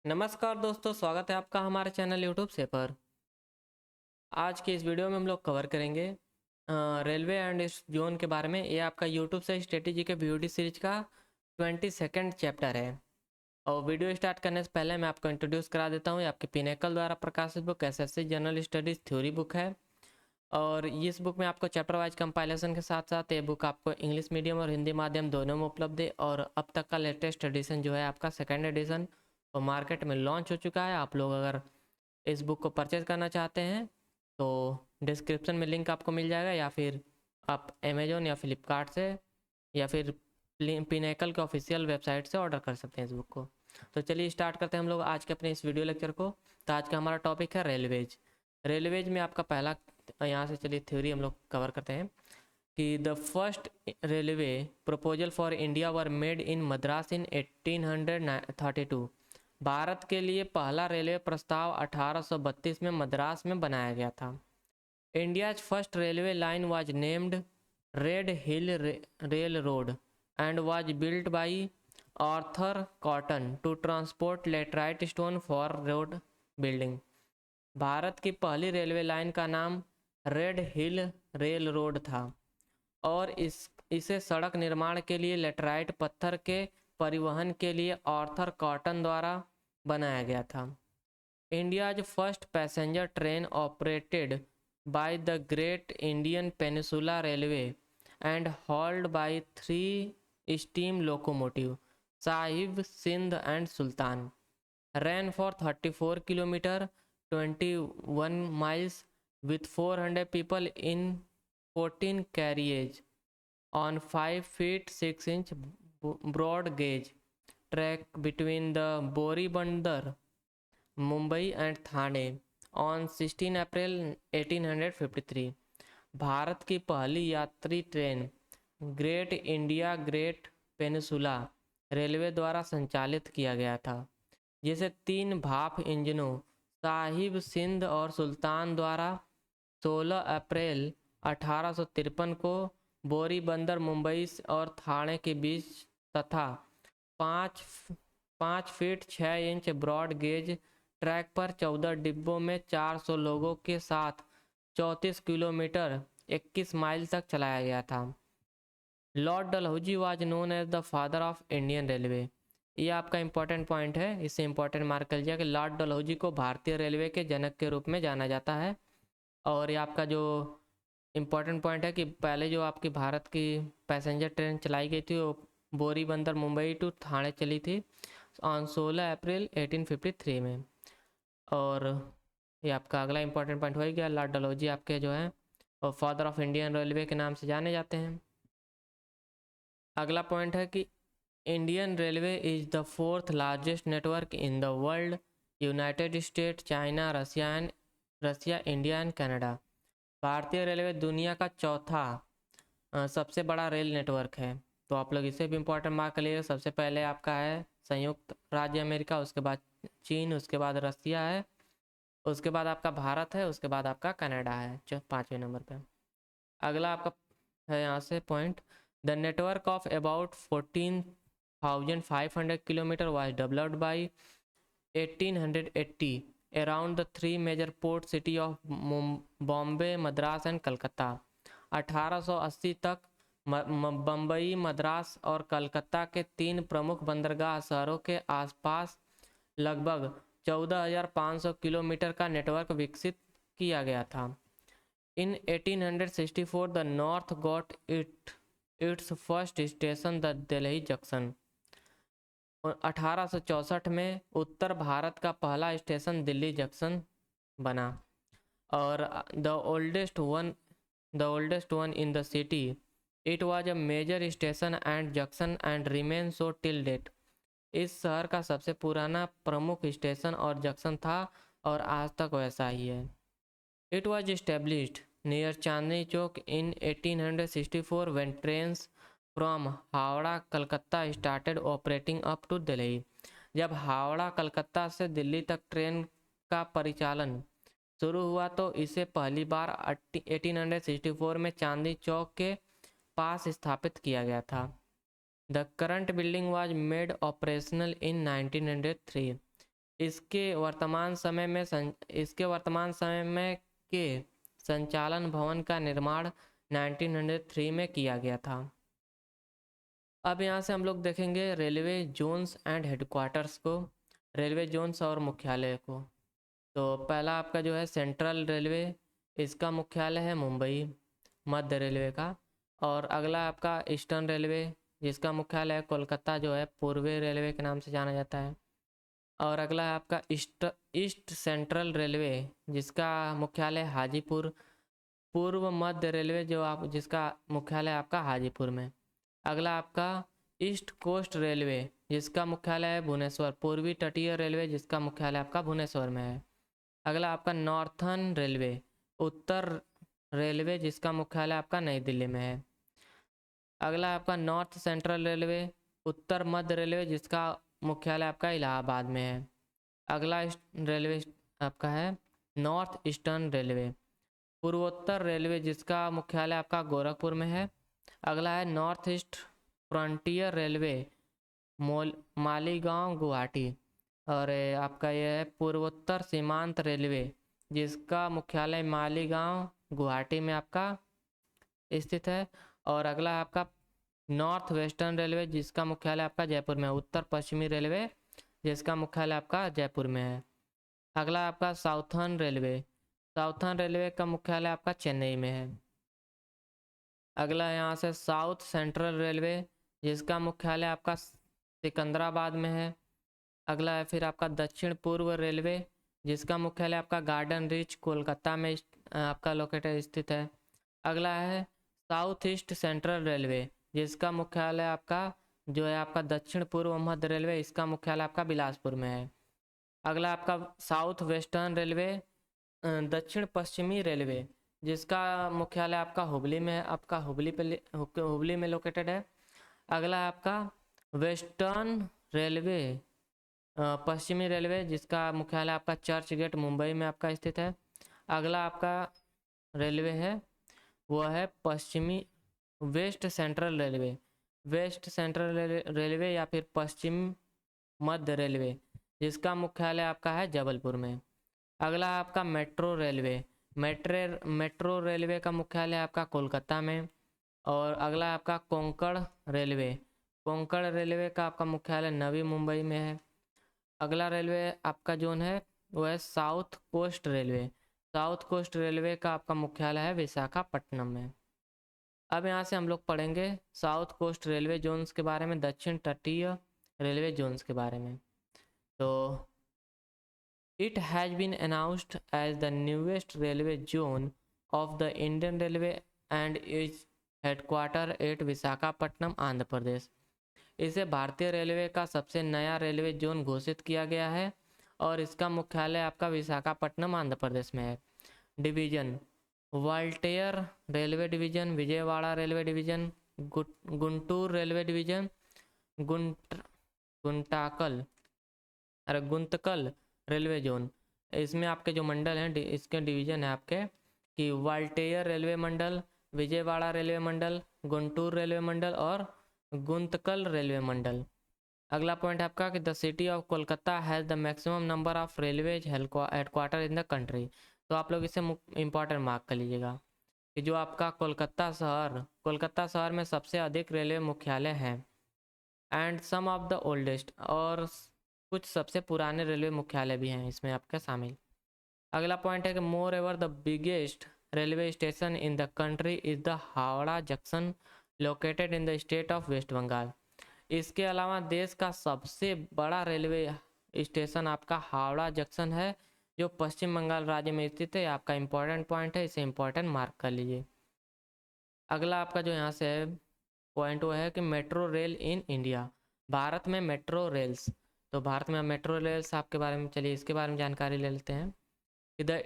नमस्कार दोस्तों, स्वागत है आपका हमारे चैनल यूट्यूब से पर। आज की इस वीडियो में हम लोग कवर करेंगे रेलवे एंड इस जोन के बारे में। ये आपका यूट्यूब से स्ट्रेटेजी के वीडियो सीरीज का 22nd चैप्टर है। और वीडियो स्टार्ट करने से पहले मैं आपको इंट्रोड्यूस करा देता हूँ। ये आपके पिनेकल द्वारा प्रकाशित book SSC general studies theory book है। और इस बुक में आपको चैप्टर वाइज कंपाइलेशन के साथ साथ ये बुक आपको इंग्लिश मीडियम और हिंदी माध्यम दोनों में उपलब्ध है। और अब तक का लेटेस्ट एडिशन जो है आपका सेकेंड एडिशन और मार्केट में लॉन्च हो चुका है। आप लोग अगर इस बुक को परचेज करना चाहते हैं तो डिस्क्रिप्शन में लिंक आपको मिल जाएगा, या फिर आप अमेजोन या फ्लिपकार्ट से या फिर पिनेकल के ऑफिशियल वेबसाइट से ऑर्डर कर सकते हैं इस बुक को। तो चलिए स्टार्ट करते हैं हम लोग आज के अपने इस वीडियो लेक्चर को। तो आज का हमारा टॉपिक है रेलवेज। रेलवेज में आपका पहला, यहाँ से चलिए थ्योरी हम लोग कवर करते हैं कि the first railway proposal for India were made in Madras in 1832। Bharat के लिए पहला रेलवे प्रस्ताव 1832 में मद्रास में बनाया गया था। India's first railway line was named Red Hill Rail Road and was built by Arthur Cotton to transport laterite stone for road building. भारत की पहली रेलवे लाइन का नाम रेड हिल रेल रोड था और इसे सड़क निर्माण के लिए लेटराइट पत्थर के परिवहन के लिए आर्थर कॉटन द्वारा बनाया गया था। India's first passenger train operated by the Great Indian Peninsula Railway and hauled by 3 steam locomotive Sahib, Sindh and Sultan ran for 34 kilometer 21 miles with 400 people in 14 carriages on 5 feet 6 inch broad gauge track between the Boribandar, Mumbai and Thane on 16 April 1853। Bharat की पहली यात्री train great India great peninsula railway द्वारा संचालित किया गया था, जिसे 3 भाप इंजनों साहिब, सिंध और सुल्तान द्वारा 16 अप्रैल 1853 को बोरीबंदर, मुंबई और थाने के बीच तथा 5 feet 6 inch broad gauge track पर 14 डिब्बों में 400 लोगों के साथ 34 किलोमीटर 21 माइल तक चलाया गया था। Lord Dalhousie was known as the father of Indian railway. ये आपका इंपॉर्टेंट पॉइंट है, इससे इंपॉर्टेंट मार्क कर लीजिए कि लॉर्ड डलहौजी को भारतीय रेलवे के जनक के रूप में जाना जाता है। और ये आपका जो इम्पोर्टेंट पॉइंट है कि पहले जो आपकी भारत की पैसेंजर ट्रेन चलाई गई थी वो बोरीबंदर मुंबई टू थाने चली थी ऑन 16 अप्रैल 1853 में। और ये आपका अगला इंपॉर्टेंट पॉइंट हो गया, लॉर्ड डलहौजी आपके जो हैं और फादर ऑफ इंडियन रेलवे के नाम से जाने जाते हैं। अगला पॉइंट है कि Indian railway is the 4th largest network in the world. United State, China, Russia, India and Canada. भारतीय रेलवे दुनिया का चौथा सबसे बड़ा रेल नेटवर्क है। तो आप लोग इसे भी इम्पोर्टेंट मार्क कर लीजिए। सबसे पहले आपका है संयुक्त राज्य अमेरिका, उसके बाद चीन, उसके बाद रसिया है, उसके बाद आपका भारत है, उसके बाद आपका कनाडा है 5वें नंबर पे। अगला आपका है यहाँ से point, the network of about 14,500 kilometre was developed by 1880 around the 3 major port city of Bombay, Madras and Calcutta. 1880 तक बम्बई, मद्रास और कलकत्ता के 3 प्रमुख बंदरगाह शहरों के आसपास लगभग 14,500 किलोमीटर का नेटवर्क विकसित किया गया था। In 1864, the North got its first station, the Delhi Junction। 1864 में उत्तर भारत का पहला स्टेशन दिल्ली जंक्शन बना। और the oldest one in the city, it was a major station and junction and remains so till date। इस शहर का सबसे पुराना प्रमुख स्टेशन और जंक्शन था और आज तक वैसा ही है। It was established near Chandni Chowk in 1864 when trains from Howrah Calcutta started operating up to Delhi। जब हावड़ा कलकत्ता से दिल्ली तक ट्रेन का परिचालन शुरू हुआ तो इसे पहली बार 1864 में चांदनी चौक के पास स्थापित किया गया था। The current building was made operational in 1903। इसके वर्तमान समय में के संचालन भवन का निर्माण 1903 में किया गया था। अब यहाँ से हम लोग देखेंगे रेलवे जोन्स एंड हेडक्वार्टर्स को, रेलवे जोन्स और मुख्यालय को। तो पहला आपका जो है सेंट्रल रेलवे, इसका मुख्यालय है मुंबई मध्य रेलवे का। और अगला आपका ईस्टर्न रेलवे, जिसका मुख्यालय है कोलकाता, जो है पूर्वी रेलवे के नाम से जाना जाता है। और अगला है आपका ईस्ट सेंट्रल रेलवे, जिसका मुख्यालय हाजीपुर। पूर्व मध्य रेलवे जिसका मुख्यालय आपका हाजीपुर में। अगला आपका ईस्ट कोस्ट रेलवे, जिसका मुख्यालय है भुवनेश्वर। पूर्वी तटीय रेलवे, जिसका मुख्यालय आपका भुवनेश्वर में है। अगला आपका नॉर्थर्न रेलवे, उत्तर रेलवे, जिसका मुख्यालय आपका नई दिल्ली में है। अगला आपका नॉर्थ सेंट्रल रेलवे, उत्तर मध्य रेलवे, जिसका मुख्यालय आपका इलाहाबाद में है। अगला रेलवे आपका है नॉर्थ ईस्टर्न रेलवे, पूर्वोत्तर रेलवे, जिसका मुख्यालय आपका गोरखपुर में है। अगला है north east frontier railway, Maligaon Guwahati. और आपका यह है पूर्वोत्तर सीमांत रेलवे, जिसका मुख्यालय मालीगांव गुवाहाटी में आपका स्थित है। और अगला आपका नॉर्थ वेस्टर्न रेलवे, जिसका मुख्यालय आपका जयपुर में है। उत्तर पश्चिमी रेलवे, जिसका मुख्यालय आपका जयपुर में है। अगला आपका साउथर्न रेलवे, साउथर्न रेलवे का मुख्यालय आपका चेन्नई में है। अगला यहाँ से साउथ सेंट्रल रेलवे, जिसका मुख्यालय आपका सिकंदराबाद में है। अगला है फिर आपका दक्षिण पूर्व रेलवे, जिसका मुख्यालय आपका गार्डन रीच कोलकाता में आपका लोकेटेड स्थित है। अगला है साउथ ईस्ट सेंट्रल रेलवे, जिसका मुख्यालय आपका जो है आपका दक्षिण पूर्व मध्य रेलवे, इसका मुख्यालय आपका बिलासपुर में है। अगला आपका साउथ वेस्टर्न रेलवे, दक्षिण पश्चिमी रेलवे, जिसका मुख्यालय आपका हुबली में है, आपका हुबली में लोकेटेड है। अगला आपका वेस्टर्न रेलवे, पश्चिमी रेलवे, जिसका मुख्यालय आपका चर्च गेट मुंबई में आपका स्थित है। अगला आपका रेलवे है वो है पश्चिमी west central railway, west central railway या फिर पश्चिम मध्य रेलवे, जिसका मुख्यालय आपका है जबलपुर में। अगला आपका मेट्रो रेलवे, मेट्रो रेलवे का मुख्यालय आपका कोलकाता में। और अगला आपका कोंकण रेलवे, कोंकण रेलवे का आपका मुख्यालय नवी मुंबई में है। अगला रेलवे आपका जोन है वो है south coast railway, south coast railway का आपका मुख्यालय है विशाखापट्टनम में। अब यहाँ से हम लोग पढ़ेंगे साउथ कोस्ट रेलवे जोन्स के बारे में, दक्षिण तटीय रेलवे जोन्स के बारे में। तो it has been announced as the newest railway zone of the Indian railway and is headquarter at Visakhapatnam Andhra Pradesh. इसे भारतीय रेलवे का सबसे नया रेलवे जोन घोषित किया गया है और इसका मुख्यालय आपका विशाखापट्टनम आंध्र प्रदेश में है। Division Voltaire railway division, Vijayawada railway division, Guntur railway division, Guntakal railway zone. इसमें आपके जो मंडल हैं इसके डिवीजन है आपके कि वाल्टेयर रेलवे मंडल, विजयवाड़ा रेलवे मंडल, गुंटूर रेलवे मंडल और गुंतकल रेलवे मंडल। अगला पॉइंट आपका कि the city of Kolkata has the maximum number of railways headquarter in the country. तो आप लोग इसे इम्पॉर्टेंट मार्क कर लीजिएगा कि जो आपका कोलकाता शहर में सबसे अधिक रेलवे मुख्यालय हैं and some of the oldest, और कुछ सबसे पुराने रेलवे मुख्यालय भी हैं इसमें आपका शामिल। अगला पॉइंट है कि moreover the biggest railway station in the country is the Howrah junction located in the state of West Bengal. इसके अलावा देश का सबसे बड़ा रेलवे स्टेशन आपका हावड़ा जंक्शन है, जो पश्चिम बंगाल राज्य में स्थित है। आपका इंपॉर्टेंट पॉइंट है, इसे इंपॉर्टेंट मार्क कर लीजिए। अगला आपका जो यहाँ से है पॉइंट वो है कि मेट्रो रेल इन इंडिया, भारत में मेट्रो रेल्स। तो भारत में मेट्रो रेल्स आपके बारे में, चलिए इसके बारे में जानकारी ले लेते हैं। The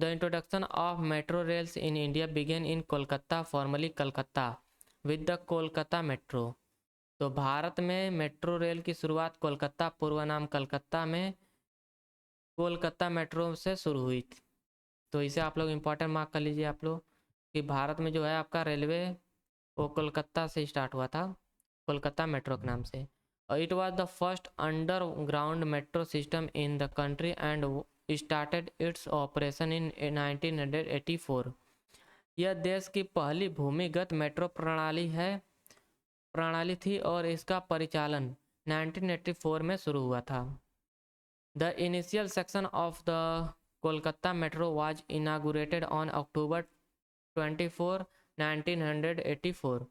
introduction of metro rails in India began in Kolkata, formerly Calcutta, with the Kolkata Metro। तो भारत में मेट्रो रेल की शुरुआत कोलकाता, पूर्व नाम कलकत्ता में कोलकाता मेट्रो से शुरू हुई थी। तो इसे आप लोग इम्पोर्टेंट मार्क कर लीजिए आप लोग कि भारत में जो है आपका रेलवे वो कोलकाता से स्टार्ट हुआ था, कोलकाता मेट्रो के नाम से। It was the first underground metro system in the country and started its operation in 1984. यह देश की पहली भूमिगत मेट्रो प्रणाली थी और इसका परिचालन 1984 में शुरू हुआ था। The initial section of the Kolkata Metro was inaugurated on October 24, 1984.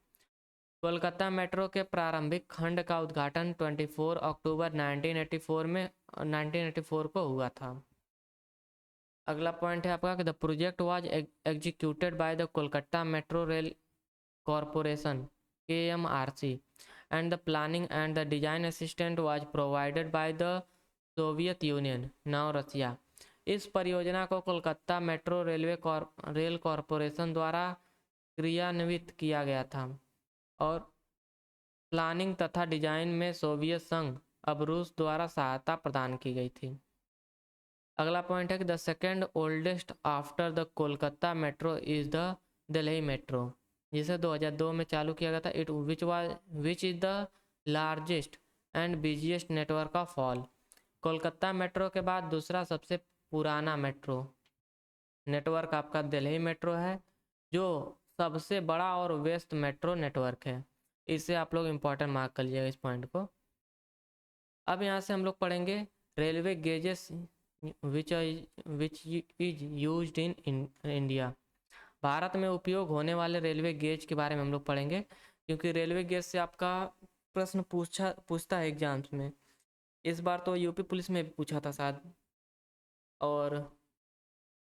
Kolkata metro के प्रारंभिक खंड का उद्घाटन 24 अक्टूबर 1984 को हुआ था। अगला पॉइंट है आपका कि the project was executed by the Kolkata metro rail corporation KMRC and the planning and the design assistant was provided by the Soviet Union now Russia. इस परियोजना को कोलकाता मेट्रो रेल कॉरपोरेशन द्वारा क्रियान्वित किया गया था और प्लानिंग तथा डिजाइन में सोवियत संघ अब रूस द्वारा सहायता प्रदान की गई थी। अगला पॉइंट है कि the second oldest after the Kolkata metro is the Delhi metro, जिसे 2002 में चालू किया गया था। It which is the largest and busiest network of all. Kolkata metro के बाद दूसरा सबसे पुराना मेट्रो नेटवर्क आपका दिल्ली मेट्रो है, जो सबसे बड़ा और व्यस्त मेट्रो नेटवर्क है। इससे आप लोग इम्पोर्टेंट मार्क कर लीजिएगा इस पॉइंट को। अब यहाँ से हम लोग पढ़ेंगे railway gauges which is used in India. भारत में उपयोग होने वाले रेलवे गेज के बारे में हम लोग पढ़ेंगे, क्योंकि रेलवे गेज से आपका प्रश्न पूछता है एग्जाम्स में। इस बार तो यूपी पुलिस में भी पूछा था शायद। और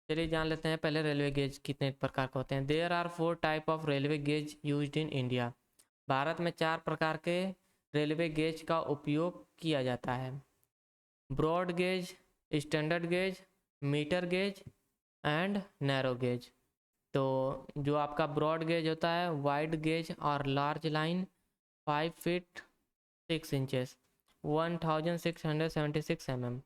चलिए जान लेते हैं पहले रेलवे गेज कितने प्रकार के होते हैं। There are 4 type of railway gauge used in India. भारत में 4 प्रकार के रेलवे गेज का उपयोग किया जाता है। Broad gauge, standard gauge, metre gauge and narrow gauge. तो जो आपका ब्रॉड गेज होता है, वाइड गेज और large line 5 feet 6 inches 1676 mm।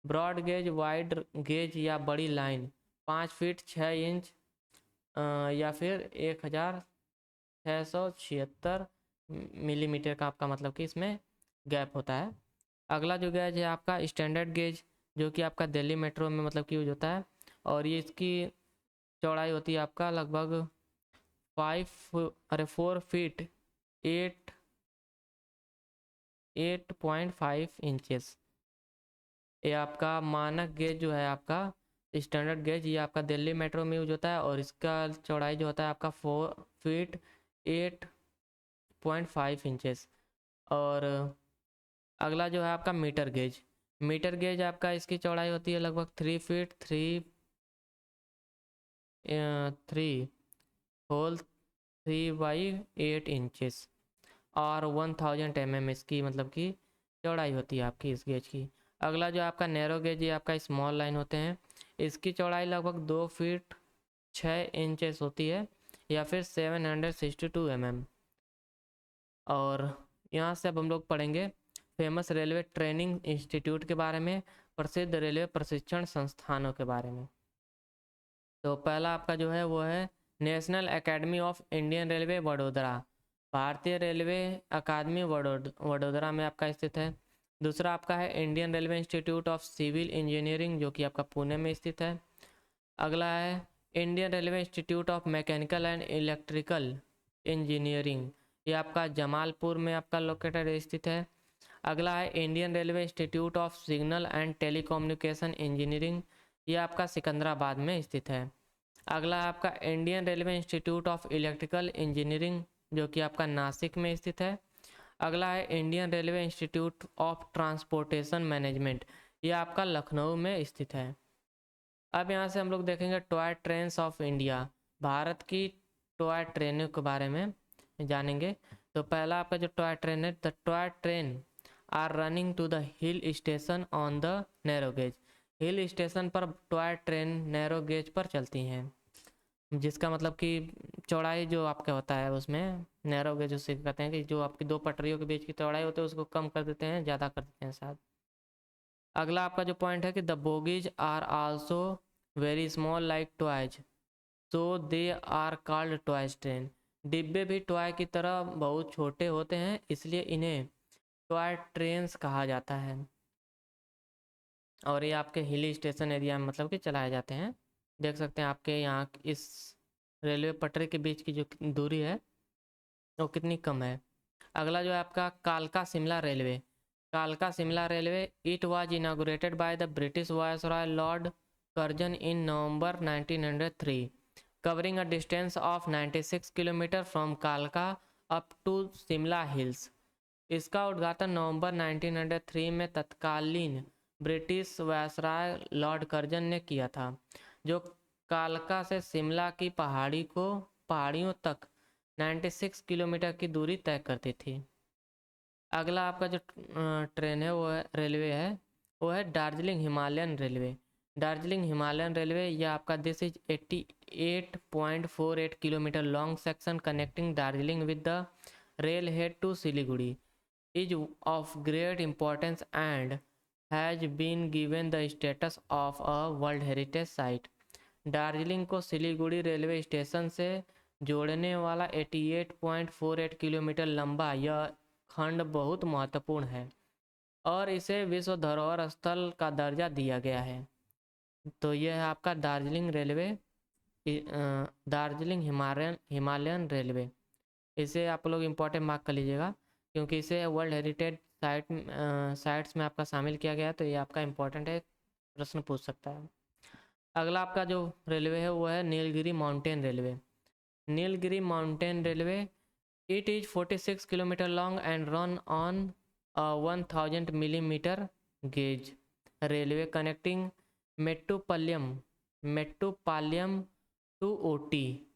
Broad gauge, wide gauge या बड़ी लाइन 5 फीट 6 इंच या फिर 1676 मिलीमीटर का आपका मतलब कि इसमें गैप होता है। अगला जो गेज है आपका स्टैंडर्ड गेज, जो कि आपका दिल्ली मेट्रो में मतलब कि यूज होता है, और ये इसकी चौड़ाई होती है आपका लगभग 4 फीट 8.5 इंचेस। ये आपका मानक गेज जो है आपका स्टैंडर्ड गेज, ये आपका दिल्ली मेट्रो में यूज होता है और इसका चौड़ाई जो होता है आपका 4 फीट 8.5 इंचेस। और अगला जो है आपका मीटर गेज। मीटर गेज आपका इसकी चौड़ाई होती है लगभग 3 फीट 3/8 इंचेस और 1000 mm इसकी मतलब कि चौड़ाई होती है आपकी इस गेज की। अगला जो आपका नैरो गेज, ये आपका स्मॉल लाइन होते हैं। इसकी चौड़ाई लगभग 2 फीट 6 इंचेस होती है या फिर 762 mm। और यहाँ से अब हम लोग पढ़ेंगे फेमस रेलवे ट्रेनिंग इंस्टीट्यूट के बारे में, प्रसिद्ध रेलवे प्रशिक्षण संस्थानों के बारे में। तो पहला आपका जो है वो है national academy of Indian railway Vadodara, भारतीय रेलवे अकादमी वडोदरा में आपका स्थित है। दूसरा आपका है Indian Railway Institute of Civil Engineering, जो कि आपका पुणे में स्थित है। अगला है Indian Railway Institute of Mechanical and Electrical Engineering, ये आपका जमालपुर में आपका लोकेटेड स्थित है। अगला है Indian Railway Institute of signal and telecommunication engineering, ये आपका सिकंदराबाद में स्थित है। अगला है आपका Indian Railway Institute of electrical engineering, जो कि आपका नासिक में स्थित है। अगला है Indian Railway Institute of transportation management, ये आपका लखनऊ में स्थित है। अब यहाँ से हम लोग देखेंगे toy trains of India, Bharat की टॉय ट्रेनों के बारे में जानेंगे। तो पहला आपका जो टॉय ट्रेन है, the toy train are running to the hill station on the narrow gauge. Hill station पर टॉय ट्रेन नैरो गेज पर चलती हैं, जिसका मतलब कि चौड़ाई जो आपका होता है उसमें नैरो गेज उसे कहते हैं कि जो आपकी 2 पटरियों के बीच की चौड़ाई होती है उसको कम कर देते हैं, ज़्यादा कर देते हैं शायद। अगला आपका जो पॉइंट है कि the bogies are also very small like toys, so they are called toys train. डिब्बे भी टॉय की तरह बहुत छोटे होते हैं, इसलिए इन्हें टॉय ट्रेन्स कहा जाता है। और ये आपके हिली स्टेशन एरिया में मतलब कि चलाए जाते हैं। देख सकते हैं आपके यहाँ इस रेलवे पटरी के बीच की जो दूरी है वो कितनी कम है। अगला जो है आपका कालका शिमला रेलवे। कालका Shimla railway it was inaugurated by the British viceroy Lord Curzon in November 1903 covering a distance of 96 kilometre from कालका अप टू शिमला हिल्स। इसका उद्घाटन नवंबर 1903 में तत्कालीन ब्रिटिश वायसराय लॉर्ड कर्जन ने किया था, जो कालका से शिमला की पहाड़ियों तक 96 किलोमीटर की दूरी तय करती थी। अगला आपका जो ट्रेन है वो है रेलवे है वो है Darjeeling Himalayan railway. Darjeeling Himalayan railway यह आपका this is 88.48 kilometre long section connecting Darjeeling with the rail head to Siliguri is of great importance and has been given the status of a World Heritage Site। Darjeeling को Siliguri railway station से जोड़ने वाला 88.48 kilometre लंबा यह खंड बहुत महत्वपूर्ण है और इसे विश्व धरोहर स्थल का दर्जा दिया गया है। तो यह है आपका Darjeeling railway, Darjeeling Himalayan railway. इसे आप लोग इम्पोर्टेंट मार्क कर लीजिएगा क्योंकि इसे वर्ल्ड हेरिटेज साइट्स में आपका शामिल किया गया है, तो ये आपका इम्पोर्टेंट है, प्रश्न पूछ सकता है। अगला आपका जो रेलवे है वो है Nilgiri mountain railway. Nilgiri mountain railway it is 46 kilometre long and run on 1000 millimetre gauge railway connecting Mettupalayam to Ooty.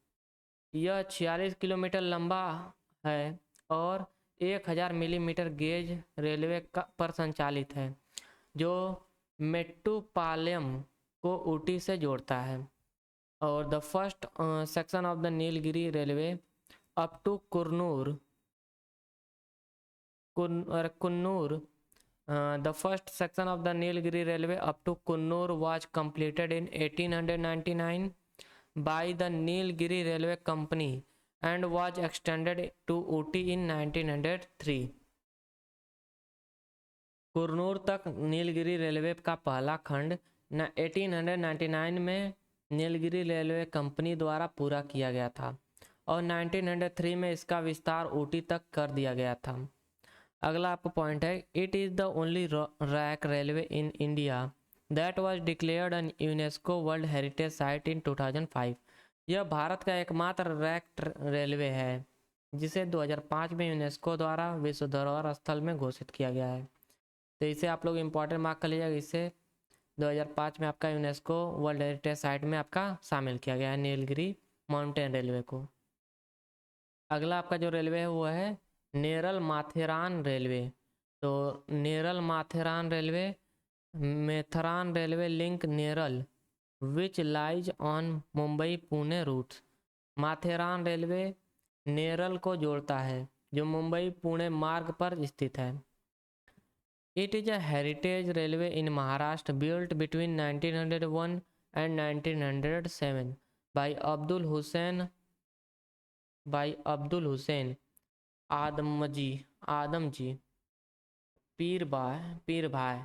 यह 46 किलोमीटर लंबा है और 1000 मिलीमीटर गेज रेलवे पर संचालित है, जो मेट्टुपालयम को ऊटी से जोड़ता है। और the first section of the Nilgiri railway up to Coonoor the first section of the Nilgiri railway up to Coonoor was completed in 1899 by the Nilgiri Railway Company and was extended to Ooty in 1903। Kurnoor तक नीलगिरी रेलवे का पहला खंड 1899 में Nilgiri railway company द्वारा पूरा किया गया था और 1903 में इसका विस्तार ऊटी तक कर दिया गया था। अगला आपका पॉइंट है it is the only rack railway in India that was declared an UNESCO world heritage site in 2005। यह भारत का एकमात्र रैक रेलवे है जिसे 2005 में यूनेस्को द्वारा विश्व धरोहर स्थल में घोषित किया गया है। तो इसे आप लोग इम्पोर्टेंट मार्क कर लीजिएगा। इसे 2005 में आपका यूनेस्को वर्ल्ड हेरिटेज साइट में आपका शामिल किया गया है नीलगिरी माउंटेन रेलवे को। अगला आपका जो रेलवे है वो है नेरल माथेरान रेलवे। तो Neral Matheran railway Matheran railway link Neral which lies on Mumbai Pune routes. Matheran railway Neral को जोड़ता है जो मुंबई पुणे मार्ग पर स्थित है। It is a heritage railway in Maharashtra built between 1901 and 1907 by Abdul Hussain Adamjee Peerbhoy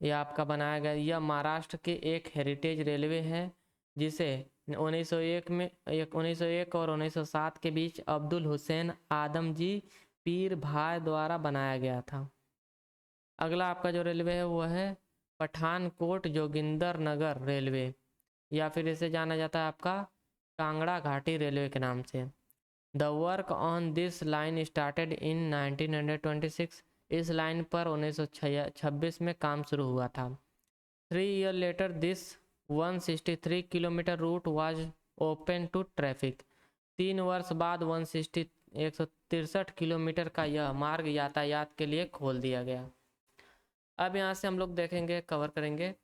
यह आपका बनाया गया। यह महाराष्ट्र के एक हेरिटेज रेलवे है जिसे 1901 और 1907 के बीच अब्दुल हुसैन आदमजी पीर भाई द्वारा बनाया गया था। अगला आपका जो रेलवे है वो है पठानकोट जोगिंदर नगर रेलवे, या फिर इसे जाना जाता है आपका कांगड़ा घाटी रेलवे के नाम से। The work on this line started in 1926। इस लाइन पर 1926 में काम शुरू हुआ था। 3 year later this 163 kilometre route was open to traffic. 3 वर्ष बाद 163 किलोमीटर का यह मार्ग यातायात के लिए खोल दिया गया। अब यहाँ से हम लोग देखेंगे, कवर करेंगे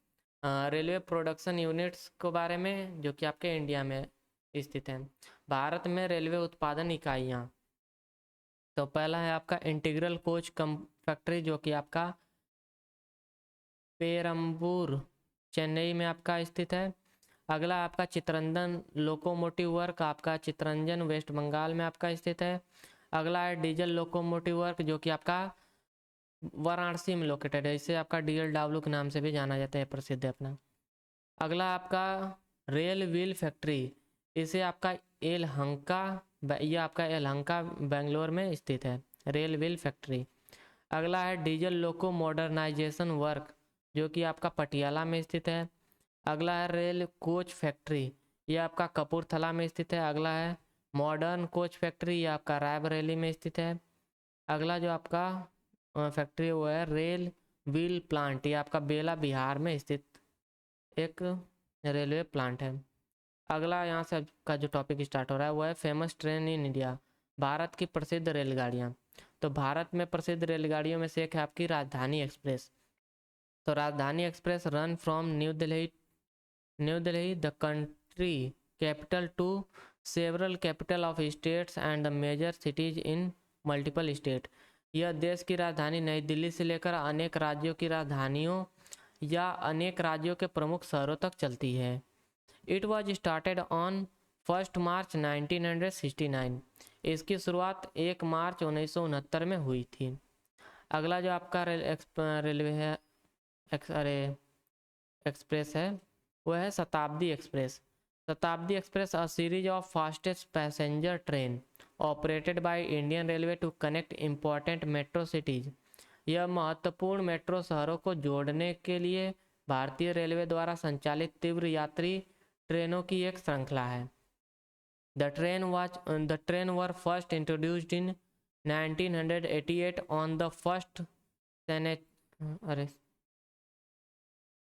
रेलवे प्रोडक्शन यूनिट्स के बारे में जो कि आपके इंडिया में स्थित हैं। भारत में रेलवे उत्पादन इकाइयाँ, तो पहला है आपका इंटीग्रल कोच फैक्ट्री जो कि आपका पेरम्बूर चेन्नई में आपका स्थित है। अगला आपका चितरंजन लोकोमोटिव वर्क आपका चितरंजन वेस्ट बंगाल में आपका स्थित है। अगला है डीजल लोकोमोटिव वर्क जो कि आपका वाराणसी में लोकेटेड है। इसे आपका DLW के नाम से भी जाना जाता है, प्रसिद्ध है अपना। अगला आपका रेल व्हील फैक्ट्री, इसे आपका यलहंका, ये आपका यलहंका बेंगलोर में स्थित है, रेल व्हील फैक्ट्री। अगला है डीजल लोको मॉडर्नाइजेशन वर्क, जो कि आपका पटियाला में स्थित है। अगला है रेल कोच फैक्ट्री, ये आपका कपूरथला में स्थित है। अगला है मॉडर्न कोच फैक्ट्री, ये आपका रायबरेली में स्थित है। अगला जो आपका फैक्ट्री वो है रेल व्हील प्लांट, ये आपका बेला बिहार में स्थित एक रेलवे प्लांट है। अगला यहाँ से का जो टॉपिक स्टार्ट हो रहा है वो है famous train in India, Bharat की प्रसिद्ध रेलगाड़ियाँ। तो भारत में प्रसिद्ध रेलगाड़ियों में से एक है आपकी राजधानी एक्सप्रेस। तो Rajdhani express run from New Delhi the country capital to several capital of states and the major cities in multiple state. यह देश की राजधानी नई दिल्ली से लेकर अनेक राज्यों की राजधानियों या अनेक राज्यों के प्रमुख शहरों तक चलती है। इट वॉज स्टार्टेड ऑन 1 मार्च 1969। इसकी शुरुआत 1 मार्च 1969 में हुई थी। अगला जो आपका रेलवे है एक्सप्रेस है वो है Shatabdi express. Shatabdi express a series of fastest passenger train operated by Indian railway to connect important metro cities. यह महत्वपूर्ण मेट्रो शहरों को जोड़ने के लिए भारतीय रेलवे द्वारा संचालित तीव्र यात्री ट्रेनों की एक श्रृंखला है। The train were first introduced in 1988 on the first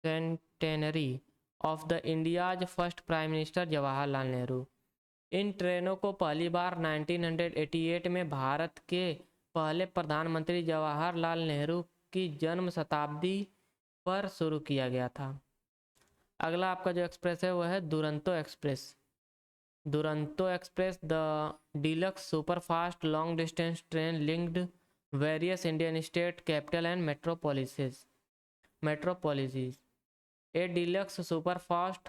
centenary of the India's first Prime Minister Jawaharlal Nehru. इन ट्रेनों को पहली बार 1988 में भारत के पहले प्रधानमंत्री जवाहरलाल नेहरू की जन्म शताब्दी पर शुरू किया गया था। अगला आपका जो एक्सप्रेस है वो है Duronto express. Duronto express the deluxe superfast long distance train linked various Indian state capital and metropolises. A deluxe superfast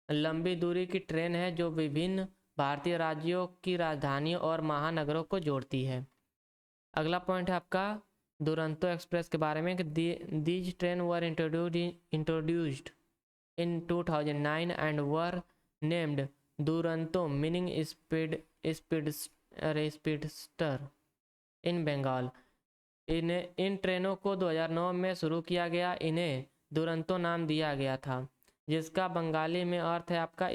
लंबी दूरी की ट्रेन है जो विभिन्न भारतीय राज्यों की राजधानियों और महानगरों को जोड़ती है। अगला पॉइंट है आपका दुरंतो एक्सप्रेस के बारे में कि these train were introduced in 2009 and were named Duranto, meaning speedster in Bengal। इन ट्रेनों को 2009 में शुरू किया गया, इन्हें दुरंतो नाम दिया गया था, जिसका बंगाली में अर्थ है आपका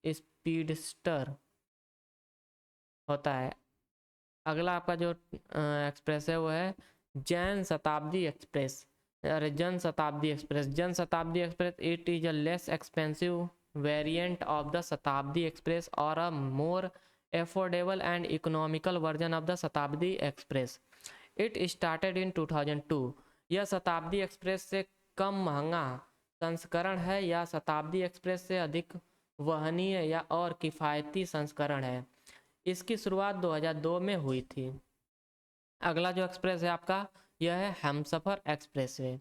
स्पीडस्टर होता है। अगला आपका जो एक्सप्रेस है वो है जन Shatabdi express. Jan Shatabdi express it is a less expensive variant of the Shatabdi express और a more affordable and economical version of the Shatabdi express. It started in 2002। यह शताब्दी एक्सप्रेस से कम महंगा संस्करण है या शताब्दी एक्सप्रेस से अधिक वहनीय या और किफ़ायती संस्करण है। इसकी शुरुआत 2002 में हुई थी। अगला जो एक्सप्रेस है आपका यह है हमसफ़र एक्सप्रेस वे।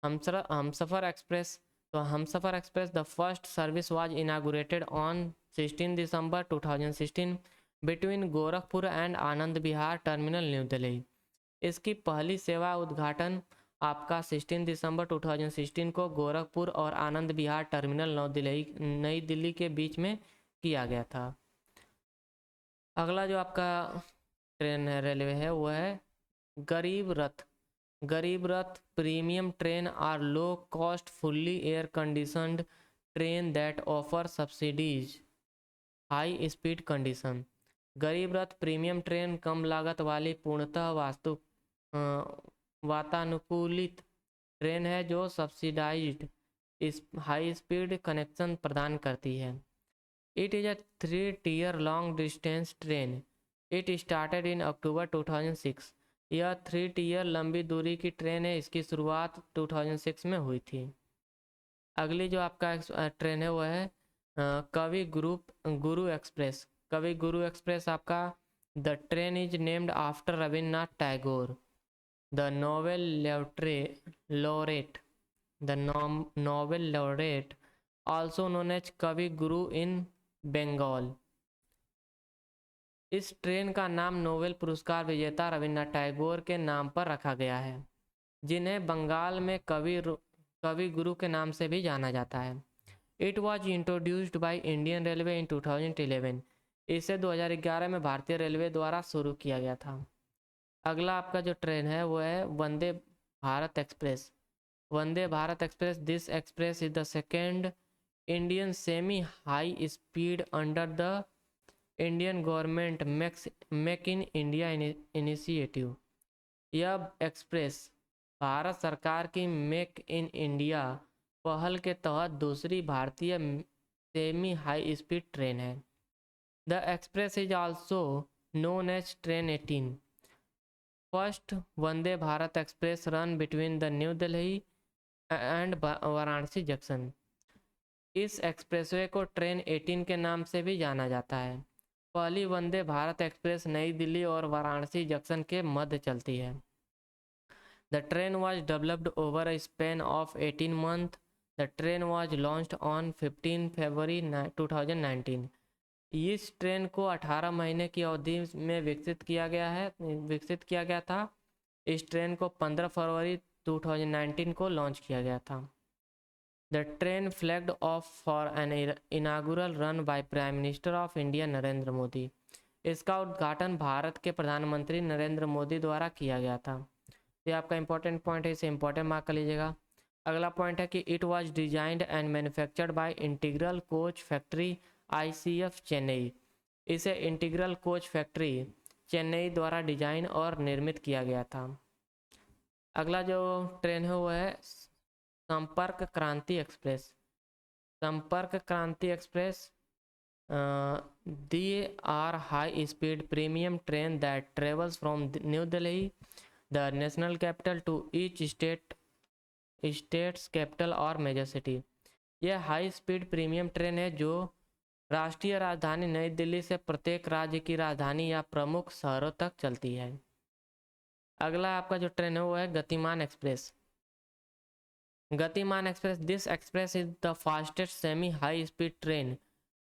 हमसफ़र एक्सप्रेस, तो Humsafar express the first service was inaugurated on 16 December 2016 between Gorakhpur and Anand Vihar terminal New Delhi. इसकी पहली सेवा उद्घाटन आपका 16 दिसंबर 2016 को गोरखपुर और आनंद विहार टर्मिनल नई दिल्ली के बीच में किया गया था। अगला जो आपका ट्रेन है रेलवे है वो है गरीब Rath. Garib Rath premium train are low cost fully air conditioned train that offer subsidies high speed condition. Garib Rath premium train कम लागत वाली पूर्णतः वातानुकूलित ट्रेन है जो सब्सिडाइज्ड हाई स्पीड कनेक्शन प्रदान करती है। It is a 3-tier long distance train. It started in October 2006। यह 3-tier लंबी दूरी की ट्रेन है, इसकी शुरुआत 2006 में हुई थी। अगली जो आपका ट्रेन है वो है कवि गुरु एक्सप्रेस। कवि गुरु एक्सप्रेस आपका the train is named after Rabindranath Tagore the Nobel laureate also known as कवि गुरु इन बंगाल। इस ट्रेन का नाम नोबेल पुरस्कार विजेता रविन्द्रनाथ टैगोर के नाम पर रखा गया है। जिन्हें बंगाल में कवि गुरु के नाम से भी जाना जाता है। It was introduced by Indian railway in 2011। इसे 2011 में भारतीय रेलवे द्वारा शुरू किया गया था। अगला आपका जो ट्रेन है वो है Vande Bharat express. Vande Bharat express, this express is the second Indian semi high speed under the Indian government make in India initiative. यह एक्सप्रेस भारत सरकार की मेक इन इंडिया पहल के तहत दूसरी भारतीय सेमी हाई स्पीड ट्रेन है। The express is also known as train 18। First Vande Bharat express run between the New Delhi and Varanasi junction. इस एक्सप्रेसवे को ट्रेन 18 के नाम से भी जाना जाता है। पहली वंदे भारत एक्सप्रेस नई दिल्ली और वाराणसी जंक्शन के मध्य चलती है। The train was developed over a span of 18 months. The train was launched on 15 February 2019. इस ट्रेन को 18 महीने की अवधि में विकसित किया गया था। इस ट्रेन को 15 फरवरी 2019 को लॉन्च किया गया था। The train flagged off for an inaugural run by prime minister of India Narendra Modi. इसका उद्घाटन भारत के प्रधानमंत्री नरेंद्र मोदी द्वारा किया गया था। ये आपका इंपॉर्टेंट पॉइंट है, इसे इंपॉर्टेंट मार्क कर लीजिएगा। अगला पॉइंट है कि it was designed and manufactured by integral coach factory ICF Chennai. इसे इंटीग्रल कोच फैक्ट्री चेन्नई द्वारा डिजाइन और निर्मित किया गया था। अगला जो ट्रेन है वो है संपर्क Kranti express. Sampark Kranti express the are high speed premium train that travels from New Delhi the national capital to each states capital और मेजर सिटी। यह हाई स्पीड प्रीमियम ट्रेन है जो राष्ट्रीय राजधानी नई दिल्ली से प्रत्येक राज्य की राजधानी या प्रमुख शहरों तक चलती है। अगला आपका जो ट्रेन है वो है Gatimaan express. Gatimaan express, this express is the fastest semi high speed train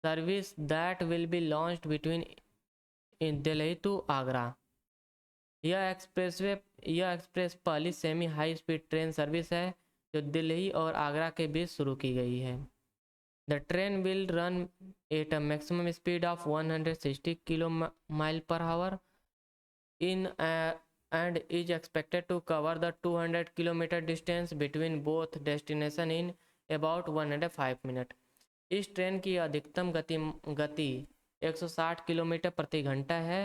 service that will be launched between Delhi to Agra. यह एक्सप्रेस पहली semi high speed train service है जो दिल्ली और आगरा के बीच शुरू की गई है। The train will run at a maximum speed of 160 km/h in and is expected to cover the 200 km distance between both destination in about 105 minutes. इस ट्रेन की अधिकतम गति 160 किलोमीटर प्रति घंटा है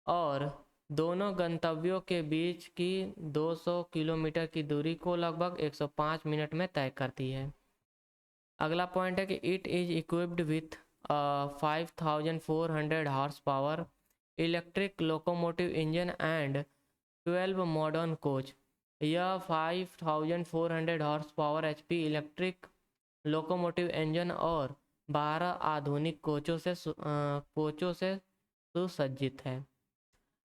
और दोनों गंतव्यों के बीच की 200 किलोमीटर की दूरी को लगभग 105 मिनट में तय करती है। अगला पॉइंट है कि it is equipped with 5400 horse power electric locomotive engine and 12 modern coach. यह 5400 horse power HP electric locomotive engine और 12 आधुनिक कोचों से सुसज्जित है।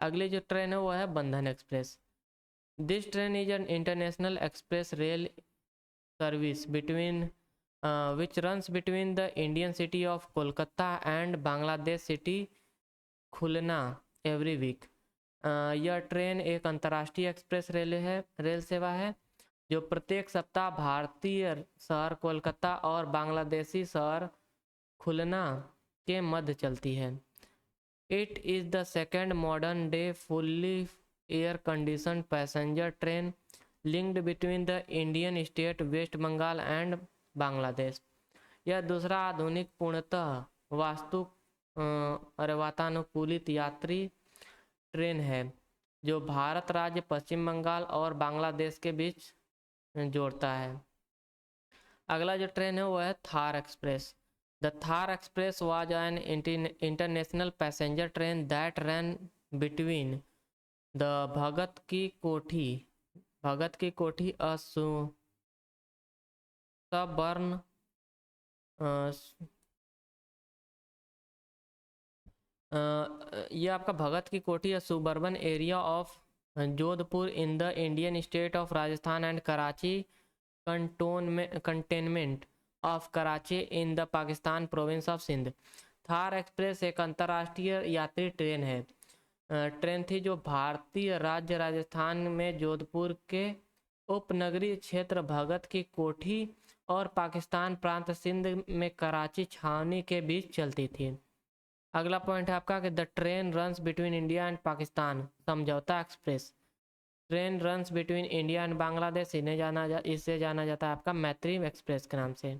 अगली जो ट्रेन है वो है बंधन express. This train is an international express rail service between which runs between the Indian city of Kolkata and Bangladesh city Khulna every week. यह ट्रेन एक अंतर्राष्ट्रीय एक्सप्रेस रेल सेवा है जो प्रत्येक सप्ताह भारतीय शहर कोलकाता और बांग्लादेशी शहर खुलना के मध्य चलती है। It is the second modern day fully air conditioned passenger train linked between the Indian state West Bengal and Bangladesh. यह दूसरा आधुनिक पूर्णतः वातानुकूलित यात्री ट्रेन है जो भारत राज्य पश्चिम बंगाल और बांग्लादेश के बीच जोड़ता है। अगला जो ट्रेन है वो है Thar express. The Thar express was an international passenger train that run between the Bhagat की कोठी सबर्न ये आपका भगत की Kothi suburban area of Jodhpur in the Indian state of Rajasthan and Karachi cantonment of Karachi in the Pakistan province of Sindh. Thar express एक अंतर्राष्ट्रीय यात्री ट्रेन थी जो भारतीय राज्य राजस्थान में जोधपुर के उपनगरीय क्षेत्र भगत की कोठी और पाकिस्तान प्रांत सिंध में कराची छावनी के बीच चलती थी। अगला पॉइंट है आपका कि the train runs between India and Pakistan, Samjhauta express. Train runs between India and Bangladesh, इसे जाना जाता है आपका मैत्री एक्सप्रेस के नाम से।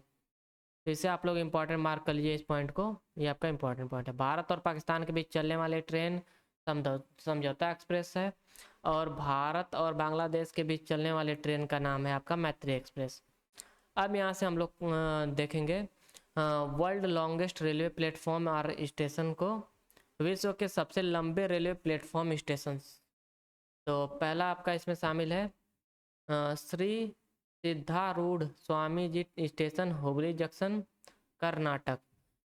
तो इसे आप लोग इंपॉर्टेंट मार्क कर लीजिए इस पॉइंट को, ये आपका इंपॉर्टेंट पॉइंट है। भारत और पाकिस्तान के बीच चलने वाले ट्रेन समझौता एक्सप्रेस है, और भारत और बांग्लादेश के बीच चलने वाले ट्रेन का नाम है आपका मैत्री एक्सप्रेस। अब यहाँ से हम लोग देखेंगे वर्ल्ड लॉन्गेस्ट रेलवे प्लेटफॉर्म और स्टेशन को, विश्व के सबसे लंबे रेलवे प्लेटफॉर्म स्टेशन। तो पहला आपका इसमें शामिल है श्री सिद्धारूढ़ स्वामी जी स्टेशन, हुबली जंक्शन, कर्नाटक।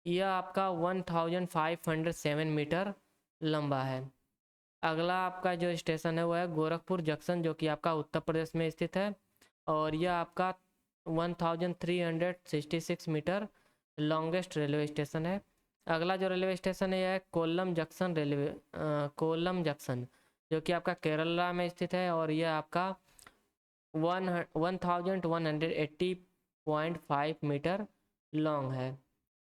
यह आपका 1507 मीटर लंबा है। अगला आपका जो स्टेशन है वो है गोरखपुर जंक्शन, जो कि आपका उत्तर प्रदेश में स्थित है, और यह आपका 1366 मीटर लॉन्गेस्ट रेलवे स्टेशन है। अगला जो रेलवे स्टेशन है यह है कोल्लम जंक्शन कोल्लम जंक्शन, जो कि आपका केरला में स्थित है, और यह आपका 1180.5 मीटर लॉन्ग है।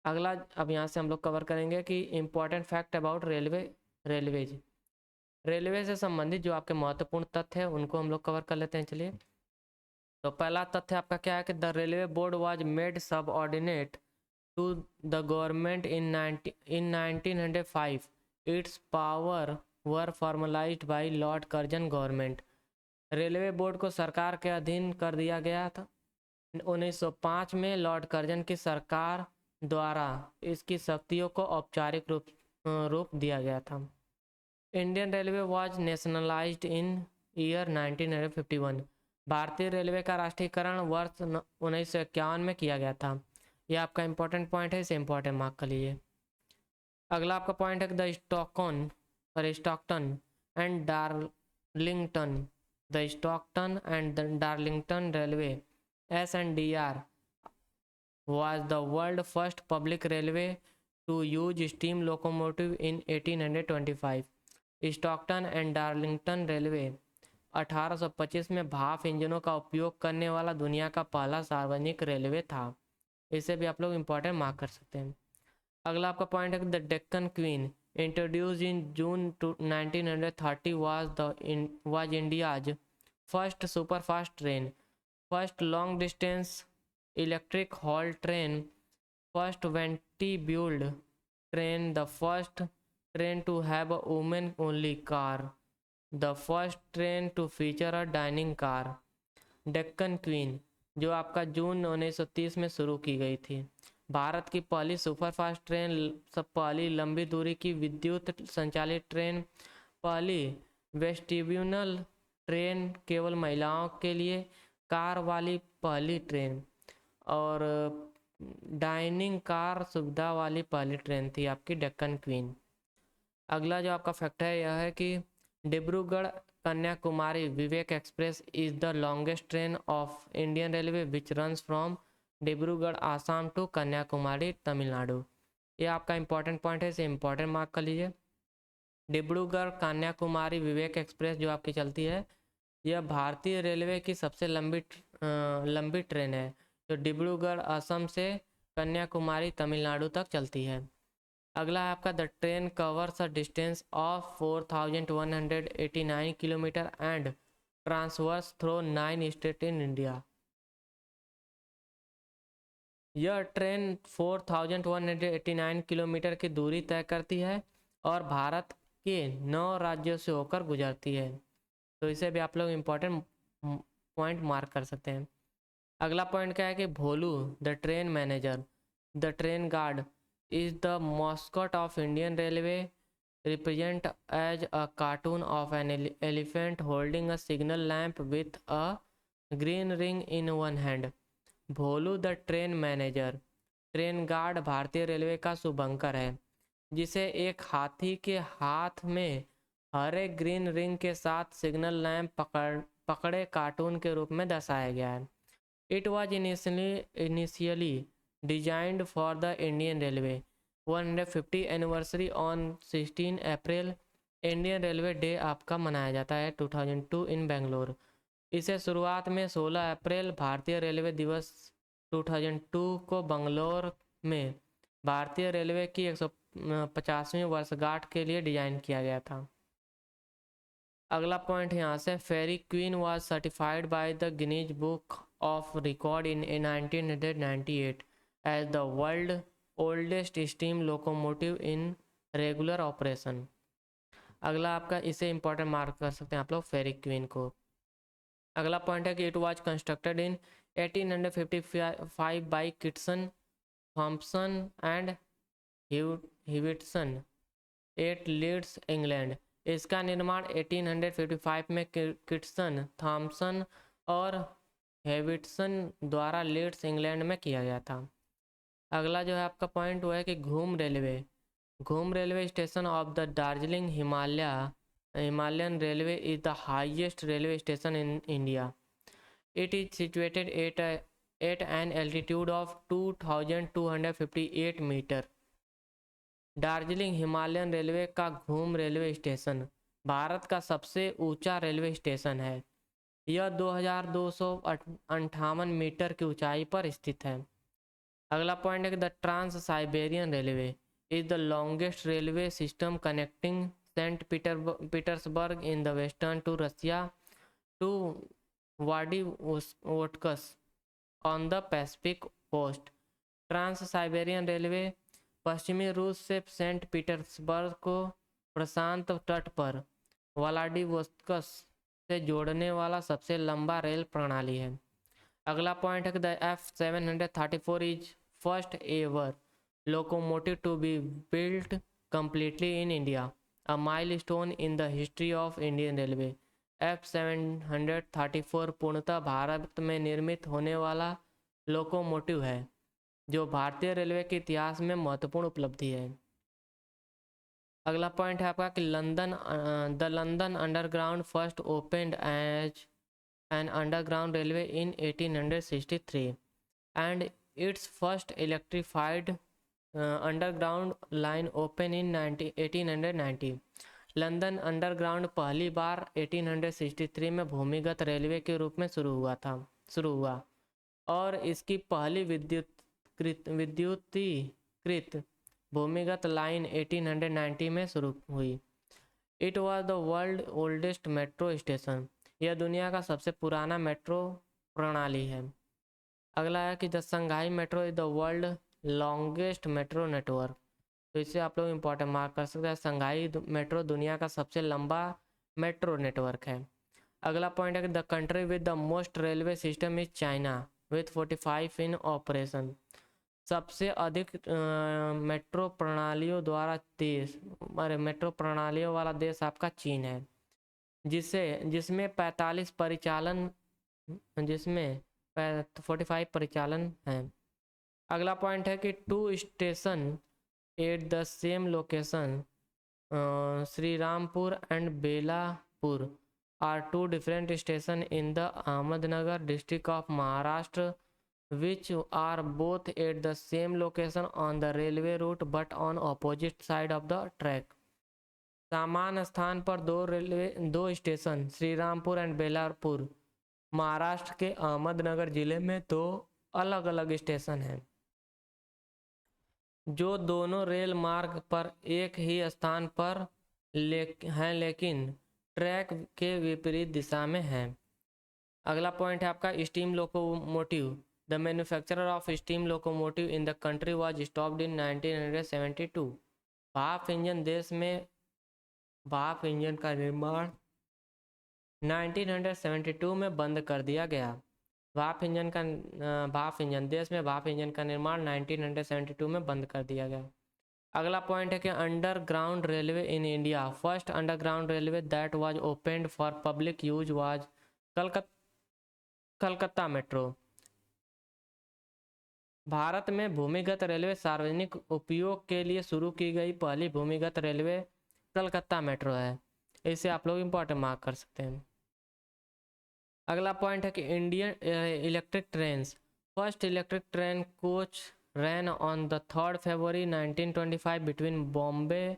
अगला अब यहाँ से हम लोग कवर करेंगे कि important fact about railways. Railway से संबंधित जो आपके महत्वपूर्ण तथ्य है उनको हम लोग कवर कर लेते हैं। चलिए, तो पहला तथ्य आपका क्या है कि the railway board was made subordinate to the government in 1905। Its power were formalised by Lord Curzon government. Railway board को सरकार के अधीन कर दिया गया था 1905 में लॉर्ड कर्जन की सरकार द्वारा इसकी शक्तियों को औपचारिक रूप दिया गया था। Indian railway was nationalised in year 1951। भारतीय रेलवे का राष्ट्रीयकरण वर्ष 1951 में किया गया था। यह आपका इंपॉर्टेंट पॉइंट है, इसे इंपॉर्टेंट मार्क कर लीजिए। अगला आपका पॉइंट है the Stockton and Darlington railway SNDR was the world first public railway to use steam locomotive in 1825. Stockton and Darlington railway 1825 में भाप इंजनों का उपयोग करने वाला दुनिया का पहला सार्वजनिक रेलवे था। इसे भी आप लोग इंपॉर्टेंट मार्क कर सकते हैं। अगला आपका पॉइंट है the Deccan Queen introduce in June 1930 was India's first superfast train, first long distance electric hauled train, first vestibuled train, the first train to have a women only car, the first train to feature a dining car. Deccan Queen जो आपका जून 1930 में शुरू की गई थी, भारत की पहली superfast train, पहली लंबी दूरी की विद्युत संचालित ट्रेन, पहली वेस्टिब्यूनल ट्रेन केवल महिलाओं के लिए कार वाली पहली ट्रेन, और डाइनिंग कार सुविधा वाली पहली ट्रेन थी आपकी डेक्कन क्वीन। अगला जो आपका फैक्ट है यह है कि Dibrugarh Kanyakumari Vivek Express is the longest train of Indian railway which runs from Dibrugarh Assam to Kanyakumari Tamil Nadu. ये आपका इंपॉर्टेंट पॉइंट है, इसे इंपॉर्टेंट मार्क कर लीजिए। डिब्रूगढ़ कन्याकुमारी विवेक एक्सप्रेस जो आपकी चलती है यह भारतीय रेलवे की सबसे लंबी ट्रेन है, जो डिब्रूगढ़ असम से कन्याकुमारी तमिलनाडु तक चलती है। अगला है आपका the train covers a distance of 4189 kilometre and transverse through 9 state in India. यह ट्रेन 4189 किलोमीटर की दूरी तय करती है और भारत के 9 राज्यों से होकर गुजरती है। तो इसे भी आप लोग इम्पोर्टेंट पॉइंट मार्क कर सकते हैं। अगला पॉइंट क्या है कि Bholu the train manager, the train guard is the mascot of Indian Railway, represent as a cartoon of an elephant holding a signal lamp with a green ring in one hand. Bholu the train manager, train guard भारतीय railway का शुभंकर है, जिसे एक हाथी के हाथ में हरे green ring के साथ सिग्नल लैंप पकड़े कार्टून के रूप में दर्शाया गया है। It was initially designed for the Indian Railway 150 anniversary on 16 April. Indian railway day आपका मनाया जाता है 2002 इन बेंगलोर। इसे शुरुआत में 16 अप्रैल भारतीय रेलवे दिवस 2002 को बंगलोर में भारतीय रेलवे की 150वीं वर्षगांठ के लिए डिजाइन किया गया था। अगला पॉइंट यहाँ से, Fairy Queen was certified by the Guinness Book of Record in 1998 as the world oldest steam locomotive in regular operation. अगला आपका, इसे इंपॉर्टेंट मार्क कर सकते हैं आप लोग फेरी क्वीन को। अगला पॉइंट है कि it was constructed in 1855 by Kitson, Thompson and Hewitson at Leeds, England. इसका निर्माण 1855 में किटसन, थॉम्पसन और हेविटसन द्वारा लीड्स, इंग्लैंड में किया गया था। अगला जो है आपका पॉइंट वो है कि Ghum railway station of the Darjeeling Himalayan railway is the highest railway station in India. It is situated at an altitude of 2258 metre. Darjeeling Himalayan railway का घूम रेलवे स्टेशन भारत का सबसे ऊंचा रेलवे स्टेशन है। यह 2258 मीटर की ऊंचाई पर स्थित है। अगला पॉइंट है कि the trans Siberian railway is the longest railway system connecting Saint Petersburg in the western to Russia to Vladivostok on the Pacific coast. Trans Siberian railway पश्चिमी रूस से सेंट पीटर्सबर्ग को प्रशांत तट पर व्लादिवोस्तोक से जोड़ने वाला सबसे लंबा रेल प्रणाली है। अगला पॉइंट है कि the F734 is first ever locomotive to be built completely in India, a milestone in the history of Indian railway. F734 पूर्णतः भारत में निर्मित होने वाला लोकोमोटिव है, जो भारतीय रेलवे के इतिहास में महत्वपूर्ण उपलब्धि है। अगला पॉइंट है आपका कि the London underground first opened as an underground railway in 1863 and its first electrified underground line open in 1890। London underground पहली बार 1863 में भूमिगत रेलवे के रूप में शुरू हुआ और इसकी पहली विद्युतीकृत भूमिगत लाइन 1890 में शुरू हुई। It was the world oldest metro station. यह दुनिया का सबसे पुराना मेट्रो प्रणाली है। अगला है कि the Shanghai metro is the world longest metro network. तो इसे आप लोग इंपॉर्टेंट मार्क कर सकते हैं। संघाई मेट्रो दुनिया का सबसे लंबा मेट्रो नेटवर्क है। अगला पॉइंट है कि the country with the most railway system is China with 45 in operation. सबसे अधिक मेट्रो प्रणालियों वाला देश आपका चीन है, जिसमें 45 परिचालन 45 परिचालन हैं। अगला पॉइंट है कि 2 station at the same location, Shrirampur and Belapur are 2 different station in the Ahmednagar district of Maharashtra which are both at the same location on the railway route but on opposite side of the track। समान स्थान पर दो station Shri Rampur and Belapur Maharashtra के अहमदनगर जिले में 2 अलग अलग station हैं, जो दोनों रेल मार्ग पर एक ही स्थान पर हैं लेकिन ट्रैक के विपरीत दिशा में हैं। अगला पॉइंट है आपका steam locomotive. The manufacturer of steam locomotive in the country was stopped in 1972। भाप इंजन का निर्माण 1972 में बंद कर दिया गया। देश में भाप इंजन का निर्माण 1972 में बंद कर दिया गया। अगला पॉइंट है कि underground railway in India. First underground railway that was opened for public use was Calcutta metro. Bharat में भूमिगत रेलवे सार्वजनिक उपयोग के लिए शुरू की गई पहली भूमिगत रेलवे कलकत्ता मेट्रो है। इसे आप लोग इंपॉर्टेंट मार्क कर सकते हैं। अगला पॉइंट है कि Indian electric train. First electric train coach ran on the 3 February 1925 between Bombay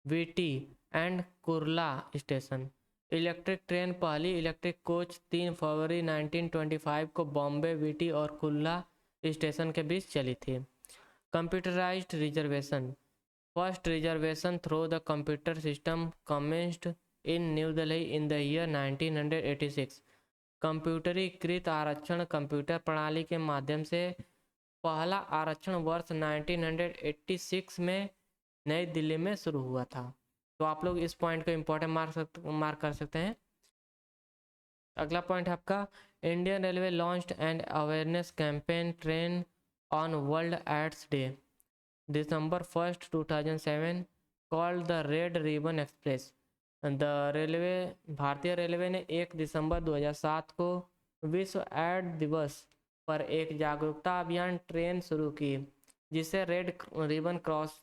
VT and Kurla station. Electric train पहली इलेक्ट्रिक कोच 3 फरवरी 1925 को बॉम्बे वीटी और कुल्ला स्टेशन के बीच चली थी। Computerised reservation, first reservation through the computer system commenced in new Delhi in the year 1986। कंप्यूटरीकृत आरक्षण computer प्रणाली के माध्यम से पहला आरक्षण वर्ष 1986 में नई दिल्ली में शुरू हुआ था। तो आप लोग इस पॉइंट को इम्पोर्टेंट मार्क कर सकते हैं। अगला पॉइंट है आपका, Indian railway launched and awareness campaign train on world AIDS day December 1st 2007 called the red ribbon express. भारतीय रेलवे ने 1 दिसंबर 2007 को विश्व एड दिवस पर एक जागरूकता अभियान ट्रेन शुरू की जिसे रेड रिबन क्रॉस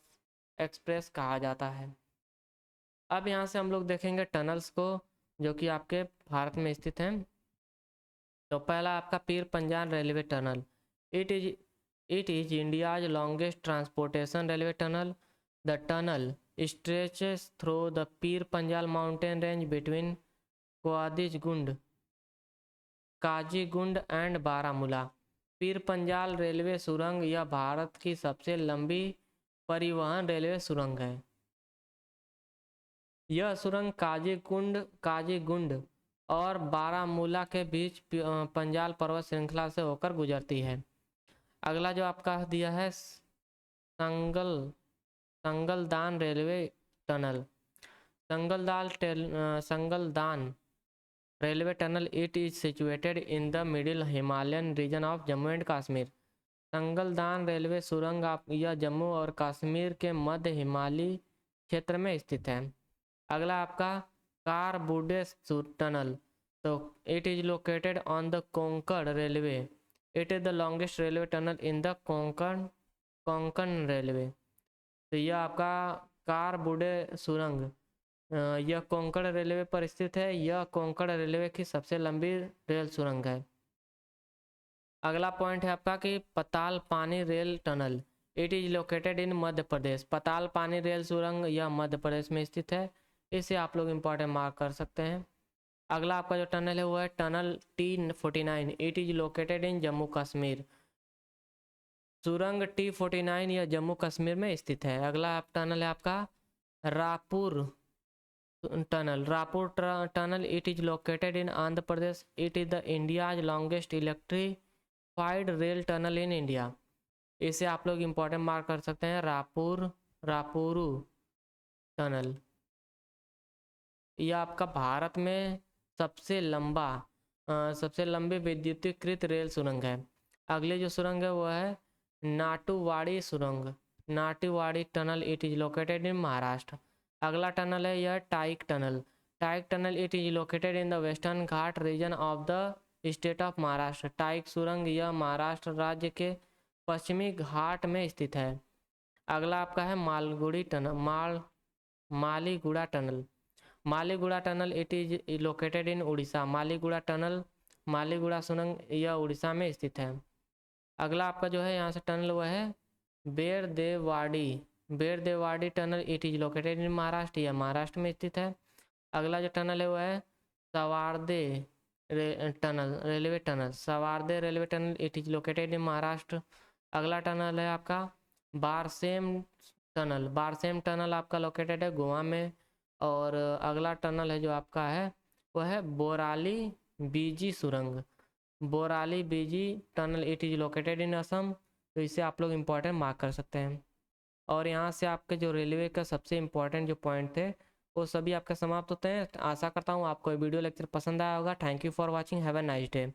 एक्सप्रेस कहा जाता है। अब यहाँ से हम लोग देखेंगे टनल्स को जो कि आपके भारत में स्थित हैं। तो पहला आपका Pir Panjal railway tunnel, it is India's longest transportation railway tunnel. The tunnel stretches through the Pir Panjal mountain range between Qazigund and Baramulla. Pir Panjal railway सुरंग यह भारत की सबसे लंबी परिवहन रेलवे सुरंग है। यह सुरंग काजीगुंड और बारामूला के बीच पंजाल पर्वत श्रृंखला से होकर गुजरती है। अगला जो आपका दिया है Sangaldan railway tunnel. Sangaldan railway tunnel, it is situated in the middle Himalayan region of Jammu and Kashmir. Sangaldan railway सुरंग यह जम्मू और कश्मीर के मध्य हिमालयी क्षेत्र में स्थित है। अगला आपका कारबुडे टनल, तो it is located on the Konkan railway. It is the longest railway tunnel in the Konkan railway. तो यह आपका कारबुडे सुरंग यह कोंकण रेलवे पर स्थित है। यह कोंकण रेलवे की सबसे लंबी रेल सुरंग है। अगला पॉइंट है आपका कि Patalpani rail tunnel, it is located in Madhya Pradesh. Patalpani rail सुरंग यह मध्य प्रदेश में स्थित है। इसे आप लोग इम्पोर्टेंट मार्क कर सकते हैं। अगला आपका जो टनल है वो है tunnel T49, it is located इन जम्मू कश्मीर। सुरंग T49 यह जम्मू कश्मीर में स्थित है। अगला टनल है आपका Raipur tunnel, it is located in Andhra Pradesh. It is the India's longest electrified rail tunnel in India. इसे आप लोग इम्पोर्टेंट मार्क कर सकते हैं, रायपुरू टनल। यह आपका भारत में सबसे लंबी विद्युतीकृत रेल सुरंग है। अगले जो सुरंग है वो है नाटुवाड़ी सुरंग, Natuwadi tunnel, it is located in Maharashtra. अगला टनल है यह Tike tunnel, it is located in the Western Ghat region of the state of Maharashtra. Tike सुरंग यह महाराष्ट्र राज्य के पश्चिमी घाट में स्थित है। अगला आपका है Maliguda tunnel, it is located in Orissa. Maliguda सुरंग यह उड़ीसा में स्थित है। अगला आपका जो है यहाँ से टनल वो है Berdewadi tunnel, it is located in Maharashtra, यह महाराष्ट्र में स्थित है। अगला जो टनल है वो है railway tunnel, it is located in Maharashtra. अगला टनल है आपका बारसेम टनल आपका लोकेटेड है गोवा में। और अगला टनल है जो आपका है वो है Borali BG tunnel, it is located in Assam. तो इसे आप लोग इम्पोर्टेंट मार्क कर सकते हैं। और यहाँ से आपके जो रेलवे का सबसे इम्पोर्टेंट जो पॉइंट थे वो सभी आपके समाप्त होते हैं। आशा करता हूँ आपको ये वीडियो लेक्चर पसंद आया होगा। Thank you for watching, have a nice day.